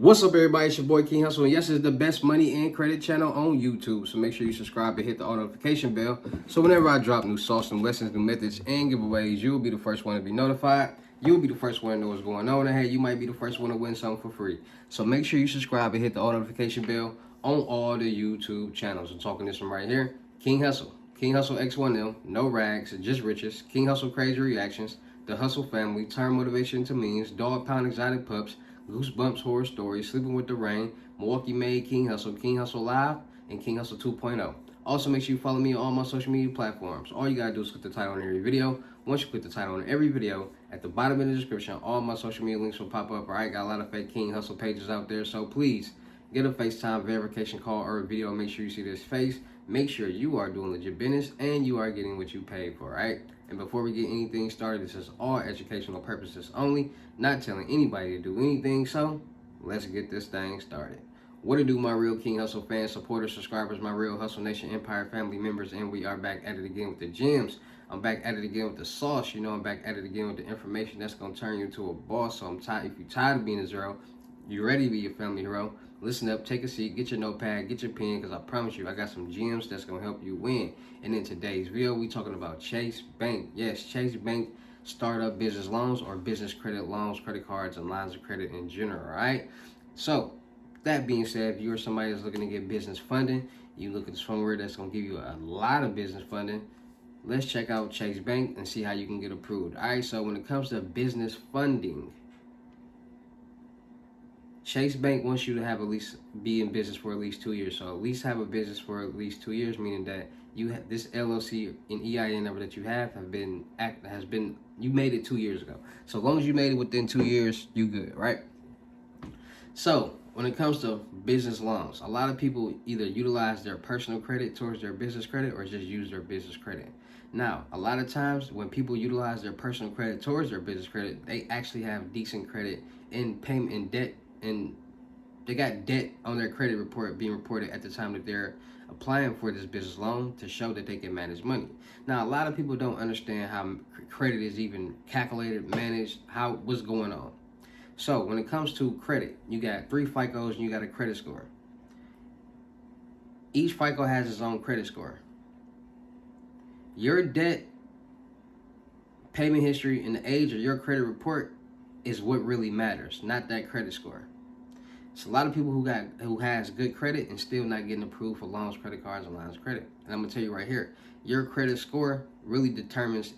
What's up, everybody? It's your boy King Hustle, and yes, it's the best money and credit channel on YouTube. So make sure you subscribe and hit the all notification bell. So whenever I drop new sauce, new lessons, new methods, and giveaways, you will be the first one to be notified. You'll be the first one to know what's going on, and hey, you might be the first one to win something for free. So make sure you subscribe and hit the all notification bell on all the YouTube channels. I'm talking this one right here, King Hustle. King Hustle X1M, no rags, just riches. King Hustle Crazy Reactions, The Hustle Family, Turn Motivation to Means, Dog Pound Exotic Pups, Goosebumps Horror Stories, Sleeping with the Rain, Milwaukee Made, King Hustle Live, and King Hustle 2.0. Also, make sure you follow me on all my social media platforms. All you gotta do is click the title on every video. Once you click the title on every video, at the bottom of the description, all my social media links will pop up. Alright, got a lot of fake King Hustle pages out there, so please get a FaceTime verification call or a video. Make sure you see this face. Make sure you are doing legit business and you are getting what you paid for, right? And before we get anything started, this is all educational purposes only, not telling anybody to do anything. So let's get this thing started. What to do, my real King Hustle fans, supporters, subscribers, my real Hustle Nation Empire family members, and we are back at it again with the gems. I'm back at it again with the sauce. I'm back at it again with the information that's going to turn you into a boss. So I'm tired. If you're tired of being a zero, you ready to be your family hero, listen up, take a seat, get your notepad, get your pen, because I promise you, I got some gems that's going to help you win. And in today's video, we talking about Chase Bank. Yes, Chase Bank startup business loans or business credit loans, credit cards, and lines of credit in general, all right? So, that being said, if you're somebody that's looking to get business funding, you look at somewhere that's going to give you a lot of business funding, let's check out Chase Bank and see how you can get approved. All right, so when it comes to business funding, Chase Bank wants you to have at least be in business for at least 2 years. So at least have a business for at least 2 years, meaning that you have this LLC and EIN number that you have you made it 2 years ago. So as long as you made it within 2 years, you good, right? So when it comes to business loans, a lot of people either utilize their personal credit towards their business credit or just use their business credit. Now, a lot of times when people utilize their personal credit towards their business credit, they actually have decent credit in payment and debt, and they got debt on their credit report being reported at the time that they're applying for this business loan to show that they can manage money. Now, a lot of people don't understand how credit is even calculated, managed, what's going on. So when it comes to credit, you got 3 FICOs and you got a credit score. Each FICO has its own credit score. Your debt, payment history, and the age of your credit report is what really matters, not that credit score. It's a lot of people who has good credit and still not getting approved for loans, credit cards, and lines of credit. And I'm gonna tell you right here, your credit score really determines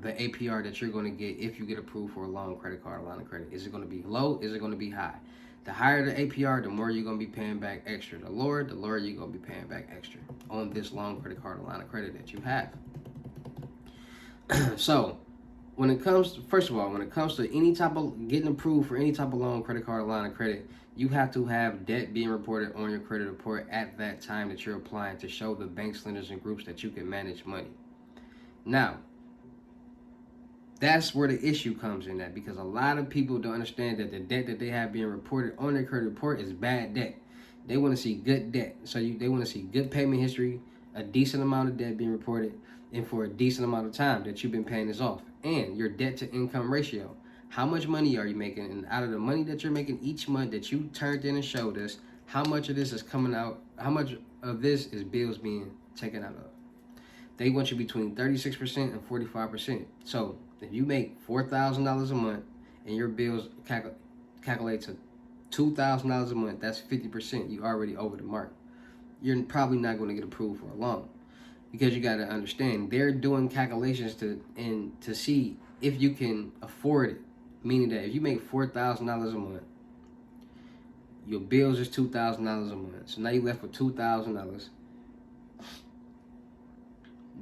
the APR that you're gonna get if you get approved for a loan, credit card, or line of credit. Is it gonna be low? Is it gonna be high? The higher the APR, the more you're gonna be paying back extra. The lower you're gonna be paying back extra on this loan, credit card, or line of credit that you have. So, when it comes to any type of getting approved for any type of loan, credit card, or line of credit, you have to have debt being reported on your credit report at that time that you're applying to show the banks, lenders, and groups that you can manage money. Now, that's where the issue comes in at, because a lot of people don't understand that the debt that they have being reported on their credit report is bad debt. They want to see good debt. So they want to see good payment history, a decent amount of debt being reported, and for a decent amount of time that you've been paying this off. And your debt to income ratio. How much money are you making? And out of the money that you're making each month that you turned in and showed us, how much of this is coming out? How much of this is bills being taken out of? They want you between 36% and 45%. So if you make $4,000 a month and your bills calculate to $2,000 a month, that's 50%. You already over the mark. You're probably not going to get approved for a loan. Because you got to understand, they're doing calculations to see if you can afford it. Meaning that if you make $4,000 a month, your bills is $2,000 a month. So now you left with $2,000.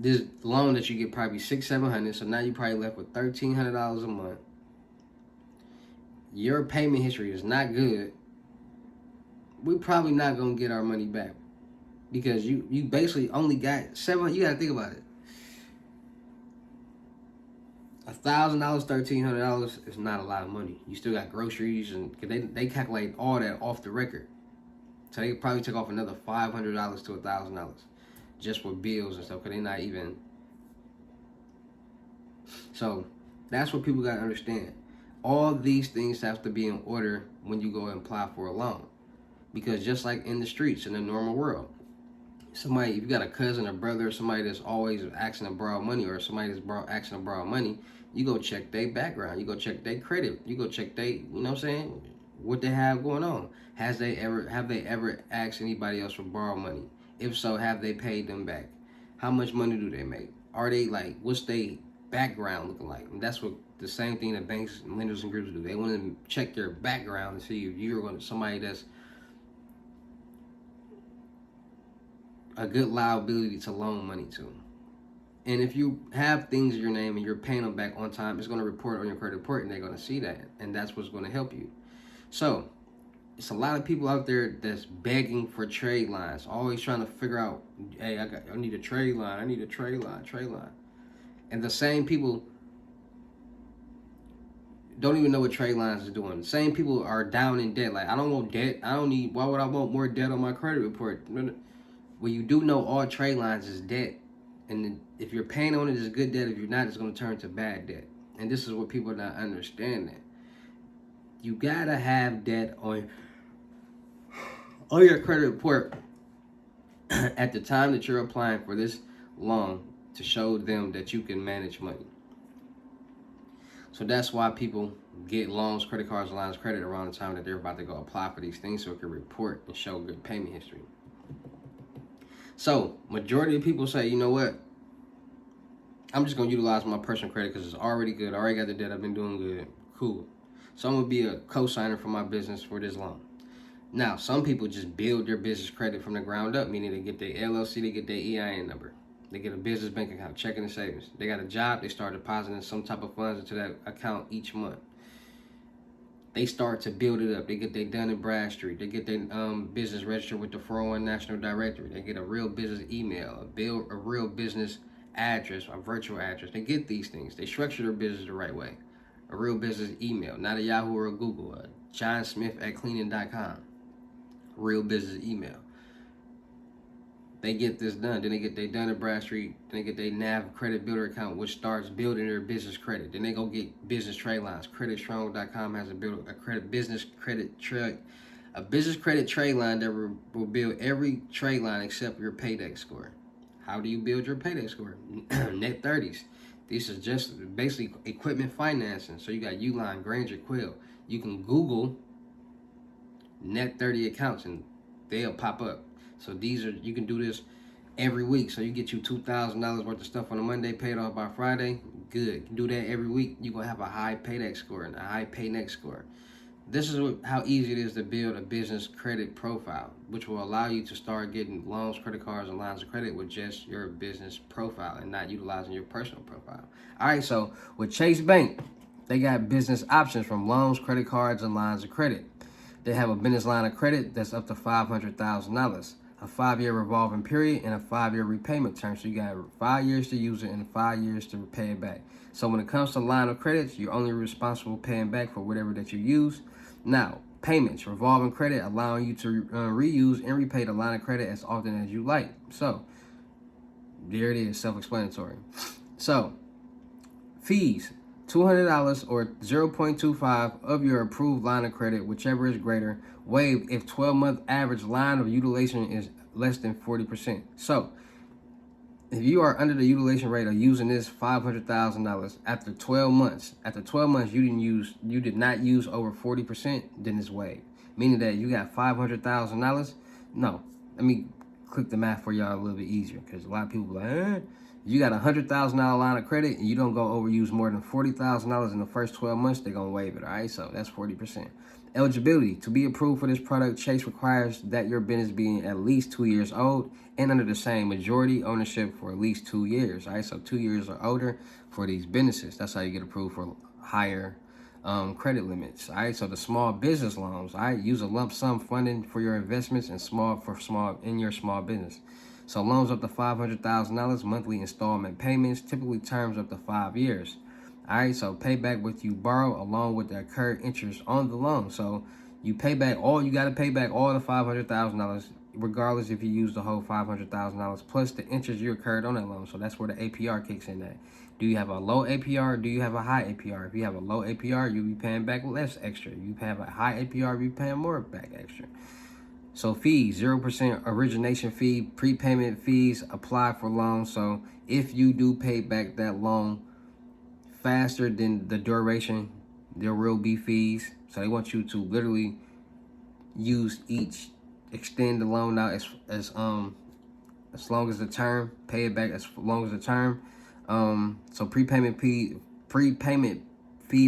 This loan that you get probably $600-700. So now you probably left with $1,300 a month. Your payment history is not good. We're probably not gonna get our money back. Because you basically only got $700. You gotta think about it. $1,000, $1,300 is not a lot of money. You still got groceries, and they calculate all that off the record. So they probably took off another $500 to $1,000 just for bills and stuff. Cause they're not even. So that's what people gotta understand. All these things have to be in order when you go and apply for a loan. Because just like in the streets, in the normal world, somebody, if you got a cousin or brother or somebody that's always asking to borrow money, or somebody that's asking to borrow money, you go check their background, you go check their credit, you go check they, you know what I'm saying, what they have going on. Have they ever asked anybody else for borrow money? If so, have they paid them back? How much money do they make? Are they like, what's their background looking like? And that's what the same thing that banks, lenders, and groups do. They want to check your background and see if you're going to somebody that's a good liability to loan money to. And if you have things in your name and you're paying them back on time, it's going to report on your credit report, and they're going to see that, and that's what's going to help you. So it's a lot of people out there that's begging for trade lines, always trying to figure out, hey, I need a trade line, I need a trade line. And the same people don't even know what trade lines is doing. The same people are down in debt. Like, I don't want debt. Why would I want more debt on my credit report? Well, you do know all trade lines is debt. And if you're paying on it, it's good debt. If you're not, it's going to turn to bad debt. And this is what people are not understanding. You got to have debt on your credit report at the time that you're applying for this loan to show them that you can manage money. So that's why people get loans, credit cards, and lines of credit around the time that they're about to go apply for these things, so it can report and show good payment history. So majority of people say, you know what, I'm just going to utilize my personal credit because it's already good. I already got the debt. I've been doing good. Cool. So I'm going to be a co-signer for my business for this loan. Now, some people just build their business credit from the ground up, meaning they get their LLC, they get their EIN number. They get a business bank account, checking and savings. They got a job, they start depositing some type of funds into that account each month. They start to build it up. They get their Dun & Bradstreet. They get their business registered with the 401 National Directory. They get a real business email, a real business address, a virtual address. They get these things. They structure their business the right way. A real business email, not a Yahoo or a Google. JohnSmith@cleaning.com. Real business email. They get this done. Then they get their Dun & Bradstreet. Then they get their NAV credit builder account, which starts building their business credit. Then they go get business trade lines. CreditStrong.com has a business credit trade line that will build every trade line except your paydex score. How do you build your paydex score? Net 30s. This is just basically equipment financing. So you got Uline, Granger, Quill. You can Google Net 30 accounts and they'll pop up. So you can do this every week. So you get you $2,000 worth of stuff on a Monday, paid off by Friday. Good. Do that every week. You're going to have a high paydex score and a high paynext score. This is how easy it is to build a business credit profile, which will allow you to start getting loans, credit cards, and lines of credit with just your business profile and not utilizing your personal profile. All right, so with Chase Bank, they got business options from loans, credit cards, and lines of credit. They have a business line of credit that's up to $500,000, a 5-year revolving period, and a 5-year repayment term. So you got 5 years to use it and 5 years to pay it back. So when it comes to line of credits, you're only responsible paying back for whatever that you use. Now, payments, revolving credit, allowing you to reuse and repay the line of credit as often as you like. So there it is, self-explanatory. So fees, $200 or 0.25 of your approved line of credit, whichever is greater, waived if 12-month average line of utilization is less than 40%. So if you are under the utilization rate of using this $500,000 after 12 months, you did not use over 40%, then it's waived. Meaning that you got $500,000. No, let me click the math for y'all a little bit easier, because a lot of people are like, you got a $100,000 line of credit and you don't go overuse more than $40,000 in the first 12 months, they're going to waive it, all right? So that's 40%. Eligibility. To be approved for this product, Chase requires that your business be at least 2 years old and under the same majority ownership for at least 2 years, all right? So 2 years or older for these businesses. That's how you get approved for higher credit limits, all right? So the small business loans, all right? Use a lump sum funding for your investments and in your small business. So loans up to $500,000, monthly installment payments, typically terms up to 5 years. All right, so pay back what you borrow along with the accrued interest on the loan. So you got to pay back all the $500,000, regardless if you use the whole $500,000 plus the interest you incurred on that loan. So that's where the APR kicks in at. Do you have a low APR or do you have a high APR? If you have a low APR, you'll be paying back less extra. If you have a high APR, you'll be paying more back extra. So fees, 0% origination fee, prepayment fees apply for loans. So if you do pay back that loan faster than the duration, there will be fees. So they want you to literally extend the loan out as long as the term, pay it back as long as the term. So prepayment fees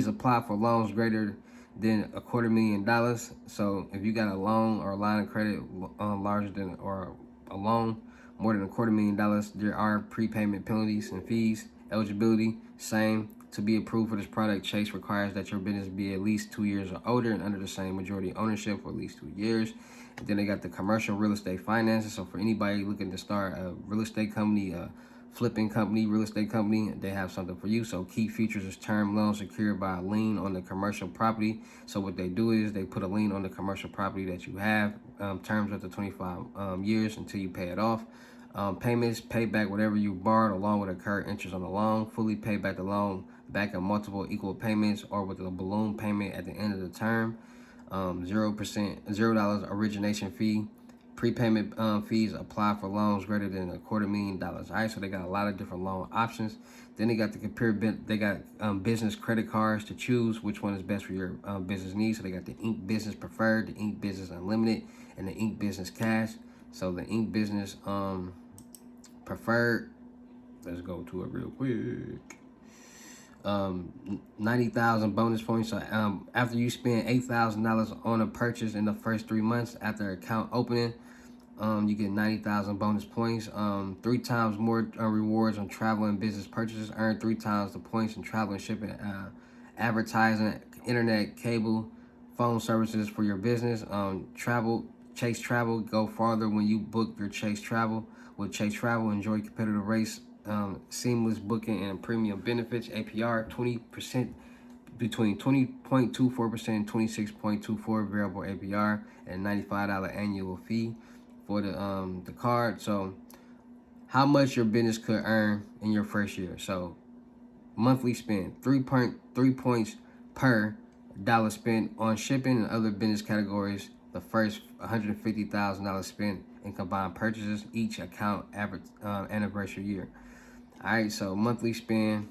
apply for loans greater than $250,000. So if you got a loan or a line of credit larger than, or a loan more than $250,000, there are prepayment penalties and fees. Eligibility, same. To be approved for this product, Chase requires that your business be at least 2 years or older and under the same majority ownership for at least 2 years. And then they got the commercial real estate finances. So for anybody looking to start a real estate company, a flipping company, real estate company, they have something for you. So key features is term loan secured by a lien on the commercial property. So what they do is they put a lien on the commercial property that you have. Terms up to 25 years until you pay it off. Payments, pay back whatever you borrowed along with incurred interest on the loan. Fully pay back the loan back in multiple equal payments or with a balloon payment at the end of the term. 0% origination fee. Prepayment fees apply for loans greater than $250,000. All right, so they got a lot of different loan options. Then they got business credit cards to choose which one is best for your business needs. So they got the Ink Business Preferred, the Ink Business Unlimited, and the Ink Business Cash. So the Ink Business Preferred, let's go to it real quick. 90,000 bonus points. So after you spend $8,000 on a purchase in the first 3 months after account opening, you get 90,000 bonus points. 3 times more rewards on travel and business purchases. Earn 3 times the points in travel and shipping, advertising, internet, cable, phone services for your business. Chase Travel, go farther when you book your Chase Travel. With Chase Travel, enjoy competitive rates, seamless booking, and premium benefits. APR 20%, between 20.24% and 26.24 variable APR, and $95 annual fee for the card. So how much your business could earn in your first year. So monthly spend, 3.3 points per dollar spent on shipping and other business categories. The first $150,000 spent in combined purchases, each account average anniversary year. All right, so monthly spend,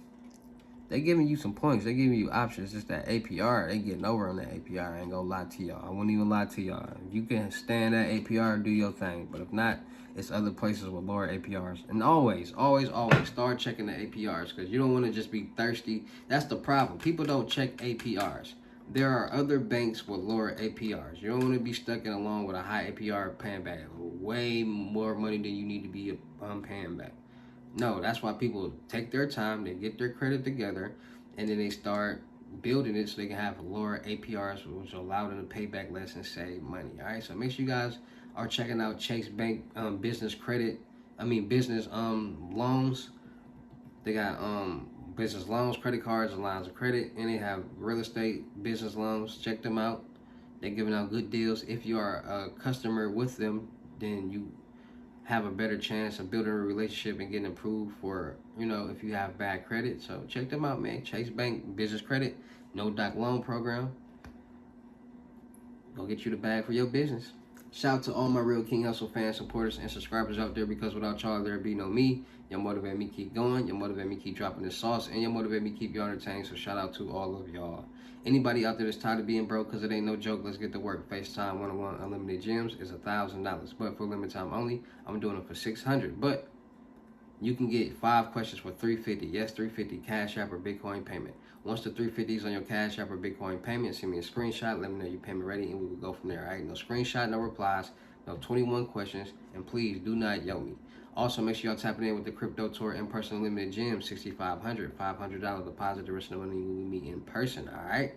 they giving you some points. They giving you options. Just that APR, they getting over on that APR. I ain't gonna lie to y'all. I wouldn't even lie to y'all. If you can stand that APR, do your thing. But if not, it's other places with lower APRs. And always start checking the APRs, because you don't want to just be thirsty. That's the problem. People don't check APRs. There are other banks with lower APRs. You don't want to be stuck in a loan with a high APR paying back way more money than you need to be paying back. No, that's why people take their time, they get their credit together, and then they start building it so they can have lower APRs, which will allow them to pay back less and save money. All right, so make sure you guys are checking out Chase Bank business loans. They got business loans, credit cards, and lines of credit, and they have real estate business loans. Check them out. They're giving out good deals. If you are a customer with them, then you have a better chance of building a relationship and getting approved for, if you have bad credit. So check them out, man. Chase Bank business credit, no doc loan program. Go get you the bag for your business. Shout out to all my Real King Hustle fans, supporters, and subscribers out there, because without y'all, there'd be no me. Y'all motivate me keep going. Y'all motivate me keep dropping this sauce. And y'all motivate me keep y'all entertained. So shout out to all of y'all. Anybody out there that's tired of being broke, because it ain't no joke, let's get to work. FaceTime one-on-one unlimited gems is $1,000. But for limited time only, I'm doing it for $600. But you can get 5 questions for $350. Yes, $350 Cash App or Bitcoin payment. Once the $350 is on your Cash App or Bitcoin payment, send me a screenshot. Let me know your payment ready, and we will go from there. All right, no screenshot, no replies, no 21 questions, and please do not yell me. Also, make sure y'all tapping in with the Crypto Tour in-person limited gym, $6,500, $500 deposit. The rest of the money we meet in person. All right.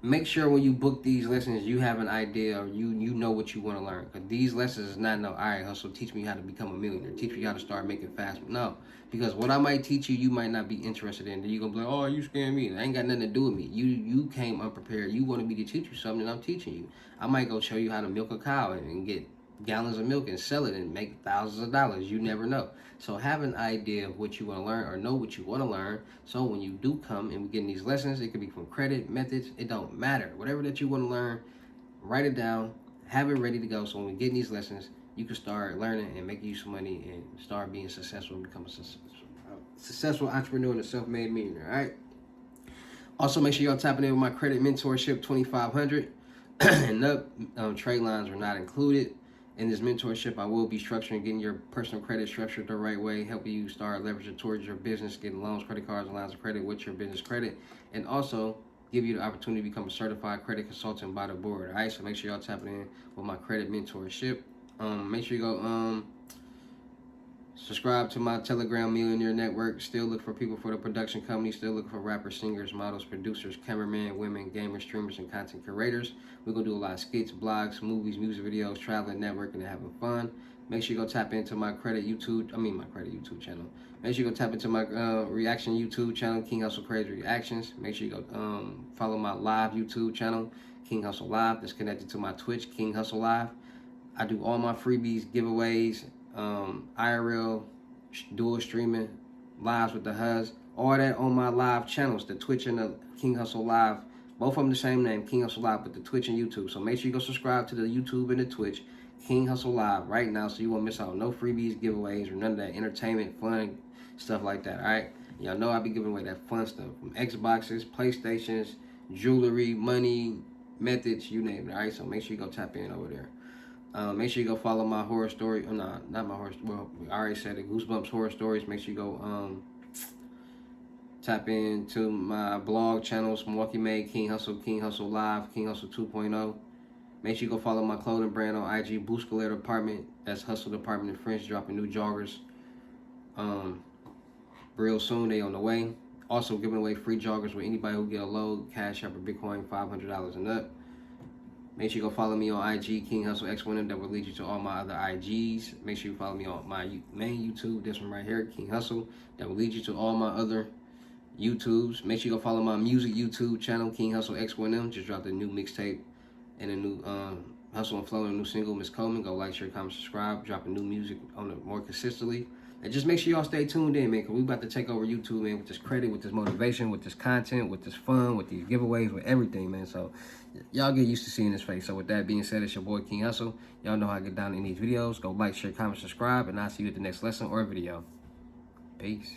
Make sure when you book these lessons, you have an idea, or you know what you want to learn. Because these lessons is not all right, Hustle, teach me how to become a millionaire. Teach me how to start making fast. No, because what I might teach you, you might not be interested in. Then you're going to be like, oh, you scaring me. That ain't got nothing to do with me. You came unprepared. You wanted me to teach you something, and I'm teaching you. I might go show you how to milk a cow and get gallons of milk and sell it and make thousands of dollars. You never know. So have an idea of what you want to learn or know what you want to learn. So when you do come and we get in these lessons, it could be from credit, methods, it don't matter. Whatever that you want to learn, write it down, have it ready to go. So when we get in these lessons, you can start learning and making you some money and start being successful and become a successful entrepreneur and a self-made millionaire. All right. Also, make sure y'all tapping in with my credit mentorship 2500 and up. Trade lines are not included. In this mentorship, I will be structuring, getting your personal credit structured the right way, helping you start leveraging towards your business, getting loans, credit cards, and lines of credit with your business credit, and also give you the opportunity to become a certified credit consultant by the board. All right, so make sure y'all tapping in with my credit mentorship. Make sure you go subscribe to my Telegram Millionaire Network. Still look for people for the production company. Still looking for rappers, singers, models, producers, cameramen, women, gamers, streamers, and content curators. We're going to do a lot of skits, blogs, movies, music videos, traveling, networking, and having fun. Make sure you go tap into my credit YouTube channel. Make sure you go tap into my reaction YouTube channel, King Hustle Crazy Reactions. Make sure you go follow my live YouTube channel, King Hustle Live. That's connected to my Twitch, King Hustle Live. I do all my freebies, giveaways, IRL, dual streaming, lives with the Huz, all that on my live channels, the Twitch and the King Hustle Live. Both of them the same name, King Hustle Live, but the Twitch and YouTube. So make sure you go subscribe to the YouTube and the Twitch, King Hustle Live, right now, so you won't miss out on no freebies, giveaways, or none of that entertainment, fun, stuff like that, all right? Y'all know I be giving away that fun stuff, from Xboxes, PlayStations, jewelry, money, methods, you name it, all right? So make sure you go tap in over there. Make sure you go follow my horror story. Oh, no, not my horror story. Well, I already said it. Goosebumps Horror Stories. Make sure you go tap into my blog channels, Milwaukee Made, King Hustle Live, King Hustle 2.0. Make sure you go follow my clothing brand on IG, Bouscalaire Department. That's Hustle Department in French, dropping new joggers. Real soon, they on the way. Also giving away free joggers with anybody who get a load, Cash App or Bitcoin, $500 and up. Make sure you go follow me on IG, King Hustle X1M. That will lead you to all my other IGs. Make sure you follow me on my main YouTube, this one right here, King Hustle. That will lead you to all my other YouTubes. Make sure you go follow my music YouTube channel, King Hustle X1M. Just dropped a new mixtape and a new Hustle and Flow and a new single, Miss Coleman. Go like, share, comment, subscribe. Dropping new music on it more consistently. And just make sure y'all stay tuned in, man, because we about to take over YouTube, man, with this credit, with this motivation, with this content, with this fun, with these giveaways, with everything, man. So y'all get used to seeing this face. So with that being said, it's your boy King Hustle. Y'all know how I get down in these videos. Go like, share, comment, subscribe, and I'll see you at the next lesson or video. Peace.